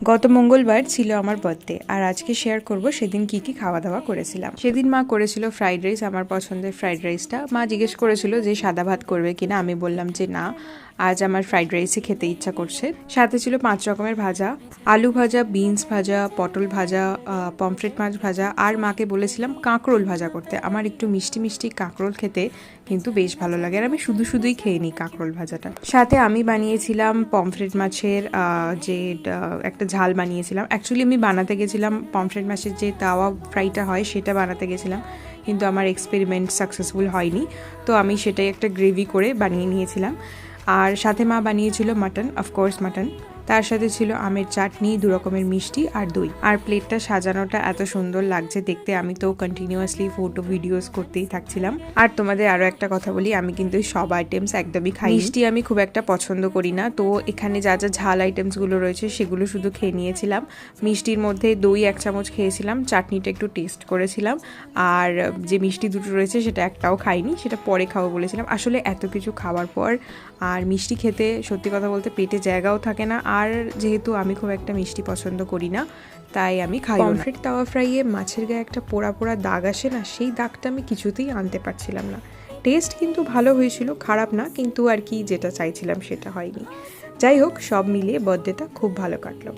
গত মঙ্গলবার ছিল আমার বার্থডে, আর আজকে শেয়ার করব সেদিন কি কি খাওয়া দাওয়া করেছিলাম। সেদিন মা করেছিল ফ্রাইড রাইস, আমার পছন্দের ফ্রাইড রাইসটা। মা জিজ্ঞেস করেছিল যে সাদা ভাত করবে কিনা, আমি বললাম যে না, আজ আমার ফ্রাইড রাইসই খেতে ইচ্ছা করছে। সাথে ছিল 5 রকমের ভাজা, আলু ভাজা, বিনস ভাজা, পটল ভাজা, পমফ্রেট মাছ ভাজা, আর মাকে বলেছিলাম কাঁকরোল ভাজা করতে। আমার একটু মিষ্টি মিষ্টি কাঁকরোল খেতে কিন্তু বেশ ভালো লাগে, আর আমি শুধুই খেয়ে নিই কাঁকরোল ভাজাটা। সাথে আমি বানিয়েছিলাম পমফ্রেট মাছের যে একটা ঝাল বানিয়েছিলাম। অ্যাকচুয়ালি আমি বানাতে গেছিলাম পমফ্রেট মাছের যে তাওয়া ফ্রাইটা হয় সেটা বানাতে গেছিলাম, কিন্তু আমার এক্সপেরিমেন্ট সাকসেসফুল হয়নি, তো আমি সেটাই একটা গ্রেভি করে বানিয়ে নিয়েছিলাম। আর সাথে মা বানিয়েছিল মাটন, অফকোর্স মাটন। তার সাথে ছিল আমের চাটনি, 2 রকমের মিষ্টি আর দই। আর প্লেটটা সাজানোটা এত সুন্দর লাগছে দেখতে, আমি তো কন্টিনিউয়াসলি ফটো ভিডিওস করতেই থাকছিলাম। আর তোমাদের আরও একটা কথা বলি, আমি কিন্তু সব আইটেমস একদমই খাই। মিষ্টি আমি খুব একটা পছন্দ করি না, তো এখানে যা যা ঝাল আইটেমসগুলো রয়েছে সেগুলো শুধু খেয়ে নিয়েছিলাম। মিষ্টির মধ্যে দই 1 চামচ খেয়েছিলাম, চাটনিটা একটু টেস্ট করেছিলাম, আর যে মিষ্টি দুটো রয়েছে সেটা একটাও খাইনি, সেটা পরে খাবো বলেছিলাম। আসলে এত কিছু খাওয়ার পর আর মিষ্টি খেতে সত্যি কথা বলতে পেটে জায়গাও থাকে না, আর যেহেতু আমি খুব একটা মিষ্টি পছন্দ করি না তাই আমি খাই। পমফ্রেট তাওয়া ফ্রাইয়ে মাছের গায়ে একটা পোড়া পোড়া দাগ আসে না, সেই দাগটা আমি কিছুতেই আনতে পারছিলাম না। টেস্ট কিন্তু ভালো হয়েছিল, খারাপ না, কিন্তু আর কি যেটা চাইছিলাম সেটা হয়নি। যাই হোক, সব মিলিয়ে বার্থডেটা খুব ভালো কাটলো।